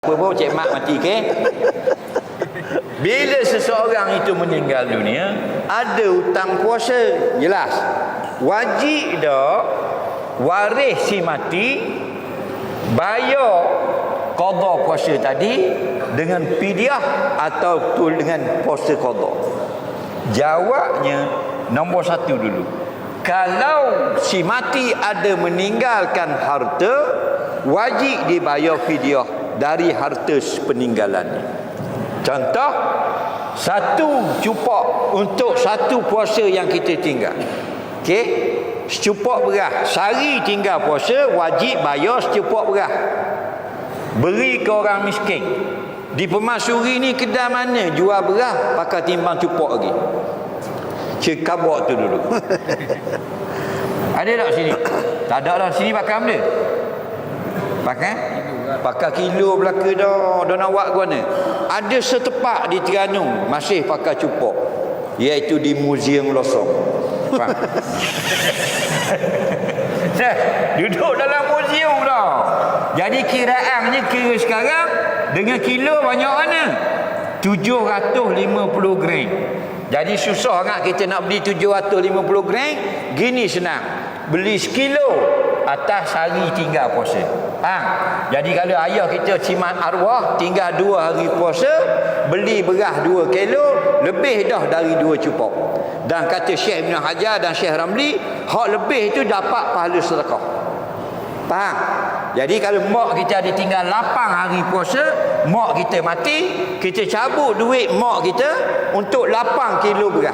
Apa pun cik mak mati ke? Bila seseorang itu meninggal dunia, ada hutang puasa, jelas. Wajib dah waris si mati bayar qada puasa tadi dengan fidyah atau dengan puasa qada. Jawabnya nombor satu dulu. Kalau si mati ada meninggalkan harta, wajib dibayar fidyah dari harta peninggalannya. Contoh, satu cupak untuk satu puasa yang kita tinggal. Okey, secupak beras. Sehari tinggal puasa, wajib bayar secupak beras. Beri ke orang miskin. Di Pemasuri ni kedai mana jual beras pakai timbang cupak lagi? Cekabak tu dulu. Ada tak sini? Tak ada lah sini pakai benda. Pakai kilo belaka dah. Dah nak buat ke mana? Ada setepak di Terengganu masih pakai cupak, iaitu di Museum Losong. Faham? Duduk dalam museum dah. Jadi kiraannya kira sekarang dengan kilo banyak mana? 750 gram. Jadi susah sangat kita nak beli 750 gram. Gini senang, beli sekilo atas hari tinggal puasa. Jadi kalau ayah kita cimat arwah tinggal 2 hari puasa, beli beras 2 kilo, lebih dah dari 2 cupak. Dan kata Syekh Ibn Hajar dan Syekh Ramli, hak lebih itu dapat pahala sedekah. Faham? Jadi kalau mak kita ada tinggal 8 hari puasa, mak kita mati, kita cabut duit mak kita untuk 8 kilo beras.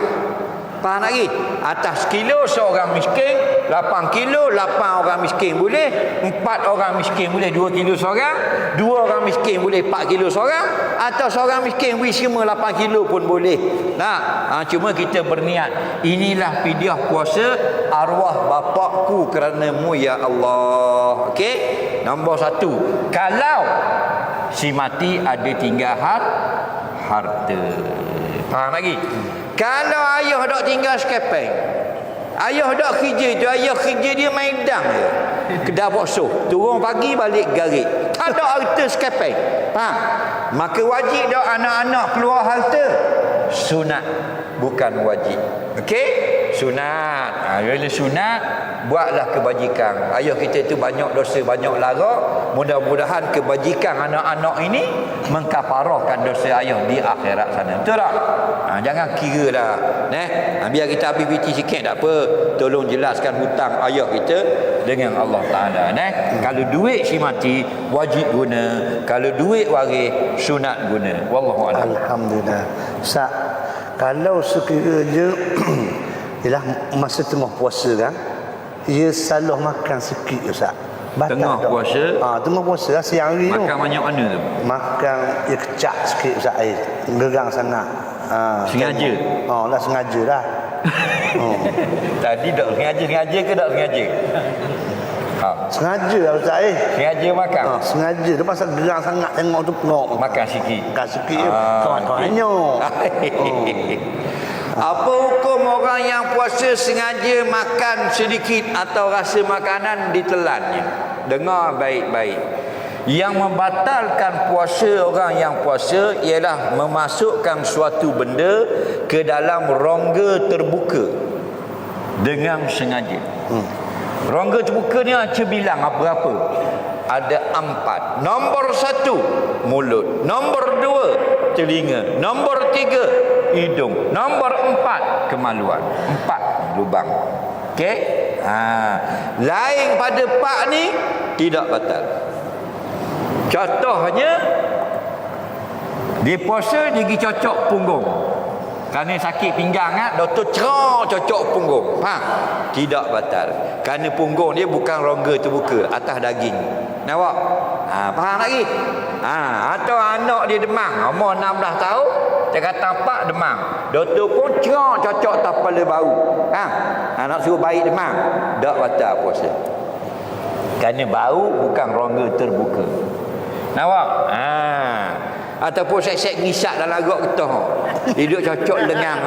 Faham lagi? Atas kilo seorang miskin, 8 kilo, 8 orang miskin boleh, 4 orang miskin boleh 2 kilo seorang, 2 orang miskin boleh 4 kilo seorang, atau seorang miskin beri semua 8 kilo pun boleh. Cuma kita berniat, inilah fidyah puasa arwah bapakku kerana-Mu ya Allah. Okey? Nombor 1, kalau si mati ada tinggal harta. Faham lagi? Kalau ayah dak tinggal sekepeng, ayah dak kerja tu, ayah kerja dia main dang je. Kedai bakso, turun pagi balik garik. Tak ada harta sekepeng. Faham? Maka wajib dak anak-anak keluar harta. Sunat, bukan wajib. Okey? Sunat. Bila sunat, buatlah kebajikan. Ayah kita tu banyak dosa, banyak lara. Mudah-mudahan kebajikan anak-anak ini mengkafarahkan dosa ayah di akhirat sana. Betul tak? Jangan kira dah. Biar kita habis biti sikit tak apa. Tolong jelaskan hutang ayah kita dengan Allah Ta'ala. Kalau duit si mati, wajib guna. Kalau duit waris, sunat guna. Wallahu a'lam. Alhamdulillah. Ustaz, kalau sekiranya ialah masa tengah puasa kan, ia salah makan sikit Ustaz. Tengah puasa? Tengah puasa lah siang hari tu. Makan banyak mana tu? Makan ia kecak sikit Ustaz, air gerang sangat. Sengaja? Lah sengaja lah. Tadi tak sengaja ke tak sengaja? Sengaja lah Ustaz. Sengaja makan? Sengaja. Dia pasal gerang sangat, tengok tu pelok. Makan sikit? Makan sikit je. Banyak. Apa hukum orang yang puasa sengaja makan sedikit atau rasa makanan ditelannya? Dengar baik-baik. Yang membatalkan puasa orang yang puasa ialah memasukkan suatu benda ke dalam rongga terbuka dengan sengaja. Rongga terbuka ni aja bilang apa-apa. Ada 4. Nombor 1, mulut. Nombor 2, telinga. Nombor 3, hidung. Nombor 4, kemaluan. 4 lubang. Okey? Lain pada 4 ni tidak batal. Contohnya, dia puasa dia pergi cocok punggung. Kerana sakit pinggang doktor cocok punggung. Tidak batal. Kerana punggung dia bukan rongga terbuka, atas daging. Nampak? Faham lagi? Atau anak dia demam, umur 16 tahun, dia kata pak demam. Doktor pun cocok atas kepala bau. Anak suruh baik demam, tak batal puasa. Kerana bau bukan rongga terbuka. Nampak? Ataupun sek-sek ngisap dalam agak getah. Hidup cocok lengang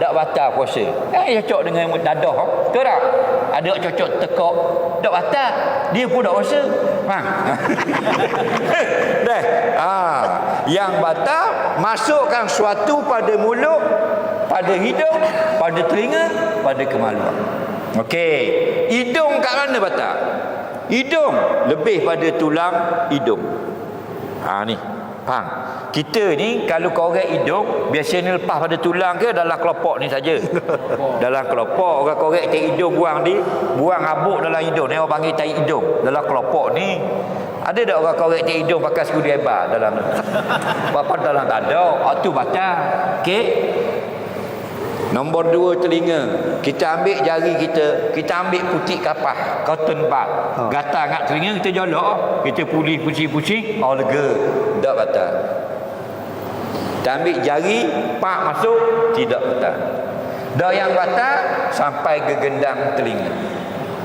tak batal puasa. Cocok dengan dadah. Betul tak? Ada cocok tekok, tak batal. Dia pun tak puasa. Yang batal masukkan suatu pada mulut, pada hidung, pada telinga, pada kemaluan. Okey, hidung kat mana batal? Hidung lebih pada tulang hidung. Ni, faham? Kita ni kalau korek hidung biasanya lepas pada tulang ke dalam kelopak ni saja. Dalam kelopak orang korek tai hidung buang habuk dalam hidung ni, orang panggil tai hidung. Dalam kelopak ni ada tak orang korek tai hidung pakai screwdriver dalam ni? Apa dalam tak ada. Tu batal. Okey. Nombor 2 telinga. Kita ambil jari kita ambil putik kapas, cotton bud. Gatal kat telinga kita jolok, kita pusing-pusing, lega. Tak batal. Kita ambil jari, pak masuk, tidak batal. Dah yang batal sampai ke gendang telinga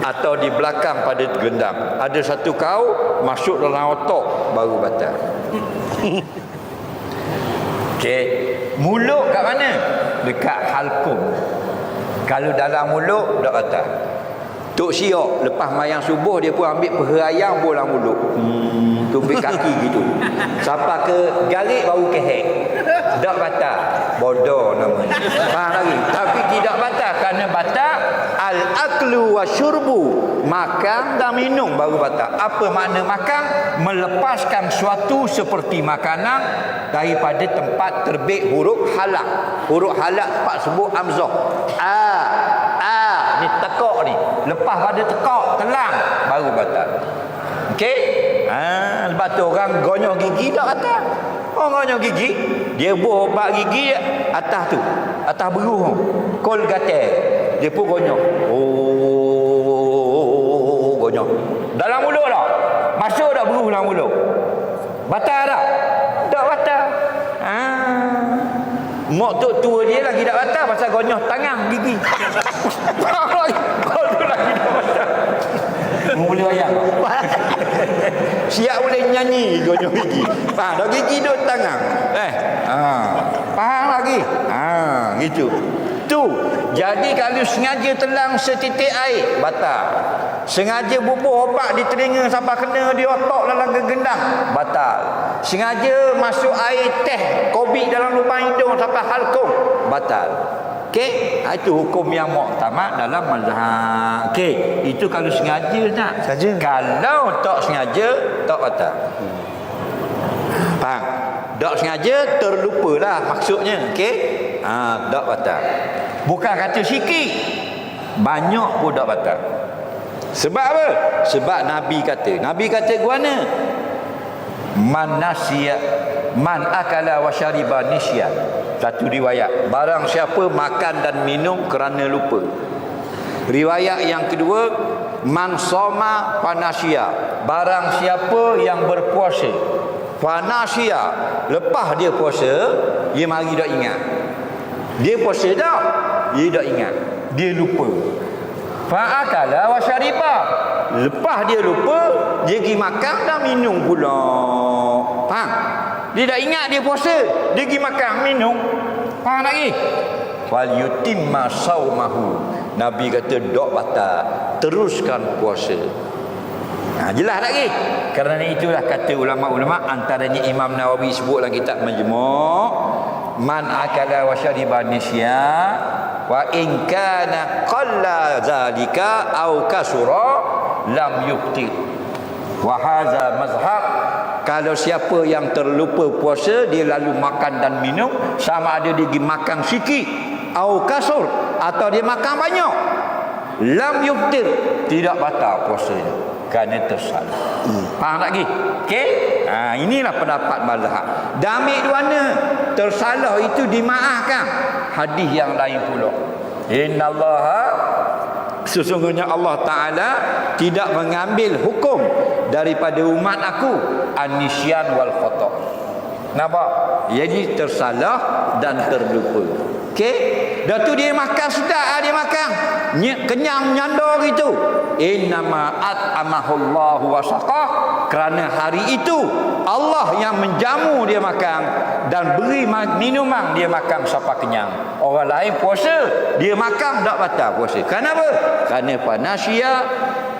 atau di belakang pada gendang. Ada satu kau masuk dalam otak baru batal. Okey, mulut kat mana? Dekat halkum. Kalau dalam mulut tak batal. Tok Syok lepas mayang subuh dia pun ambil peha ayam bolang mulut. Tumpik kaki gitu. Sampai ke garik baru kehek. Tak batal. Bodoh namanya. Faham lagi? Tapi tidak batal kerana batal al-aklu wa syurbu. Makan dan minum baru batal. Apa makna makan? Melepaskan suatu seperti makanan daripada tempat terbit huruf halak. Huruf halak pak sebut amzah. Ni tekak ni. Lepas pada tekak telang baru batal. Okey? Lepas tu orang gonyoh gigi tak batal. Orang gonyoh gigi, dia buah obat gigi atas tu. Atas beruh. Colgate. Dia pun gonyoh. Gonyoh. Dalam mulut tak? Masuk tak beruh dalam mulut? Batal tak? Tak batal. Mak tok tua dia lagi tak batal pasal gonyoh tangan gigi. Kau tu lagi tak batal. Boleh bayang. Siap boleh nyanyi gonyoh gigi. Faham dah gigi duk tangan. Faham lagi? Gitu. Tu. Jadi kalau sengaja telang setitik air batal. Sengaja bubuh obat di telinga sampai kena di otak dalam gendang batal. Sengaja masuk air teh kopi dalam lubang hidung sampai halkum batal. Okey, itu hukum yang muktamad dalam mazhab. Okey, itu kalau sengaja tak? Saja. Kalau tak sengaja tak batal. Faham? Tak sengaja terlupalah maksudnya. Okey? Tak batal. Bukan kata sikit. Banyak pun tak batal. Sebab apa? Sebab Nabi kata guana man nasiya man akala wa syariba nisyan. Satu riwayat, barang siapa makan dan minum kerana lupa. Riwayat yang kedua, man soma panasya, barang siapa yang berpuasa. Panasya, lepas dia puasa, dia mari dak ingat. Dia puasa dah, dia dak ingat. Dia lupa. Fa'akala wa syariba. Lepas dia lupa, dia pergi makan dan minum pula. Faham? Dia dah ingat dia puasa, dia pergi makan, minum. Faham lagi? Wal yutimma saumahu. Nabi kata dok batal, teruskan puasa. Jelas lagi. Kerana itulah kata ulama-ulama, antaranya Imam Nawawi sebut dalam kitab Majmu', man akala wa syariba nisya wa in kana qalla zalika au kasura lam yuftir. Wa hadza mazhab. Kalau siapa yang terlupa puasa, dia lalu makan dan minum, sama ada dia pergi makan sikit au kasur atau dia makan banyak, lam yuftir, tidak batal puasanya kerana tersalah. Faham lagi? Okey? Inilah pendapat mazhab. Damik duana tersalah itu dimaafkan. Hadis yang lain pula. Innallaha, sesungguhnya Allah Ta'ala tidak mengambil hukum daripada umat aku anisyan wal khata'. Nampak? Jadi tersalah dan terlupa. Okey? Dah tu dia makan sedap, dia makan kenyang nyandor gitu. Innama at'amahullahu wa saqah. Kerana hari itu Allah yang menjamu dia makan dan beri minuman dia makan sampai kenyang. Orang lain puasa, dia makan tak batal puasa. Kenapa? Kerana panasya,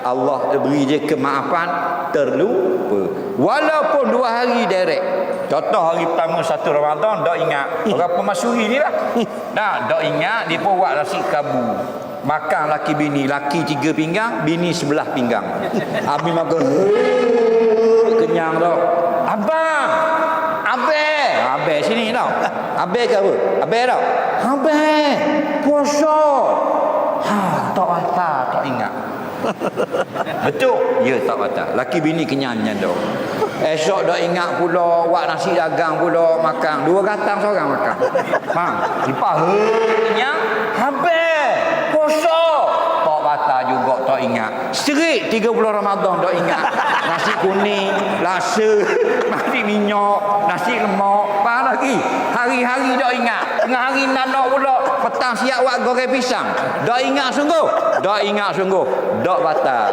Allah beri dia kemaafan terlupa. Walaupun 2 hari direct. Contoh hari pertama 1 Ramadan, dok ingat. Orang pemasuri ni lah. Nah, dok ingat dia pun buat nasi kabu. Makan laki bini, laki 3 pinggang, bini 11 pinggang. Habis makan kenyang dah. Abang, Abang sini tau. Abang ke apa? Abang tau. Abang, puasa. Tak batal, tak ingat. Betul? Ya, tak batal. Laki bini kenyang dah. Esok dah ingat pula, buat nasi dagang pula, makan. 2 gatang seorang makan. Faham? Lepas kenyang, Abang, puasa. Tak batal juga, tak ingat. Serik 30 Ramadan tak ingat. Nasi kuning, lasa, nasi minyak, nasi lemak. Faham lagi? Hari-hari tak ingat. Tengah hari nanak pula, petang siap buat goreng pisang. Tak ingat sungguh? Tak ingat sungguh. Tak batal.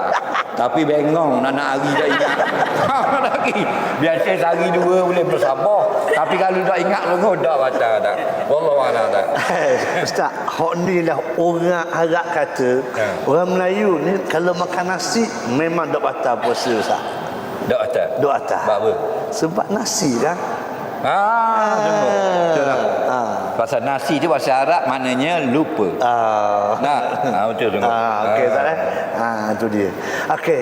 Tapi bengong nak hari tak ingat. Faham lagi? Biasa sehari 2 boleh bersabar. Tapi kalau tak ingat sungguh, tak batal tak. Wallahualam tak. Ustaz, hak ni lah orang Arab kata, orang Melayu ni kalau makan nasi memang tak batal puasa Ustaz. Tak batal. Tak batal. Sebab apa? Sebab nasi kan. Betul lah. Pasal nasi tu bahasa Arab maknanya lupa. Nah, betul. Okey Ustaz. Itu dia. Okey.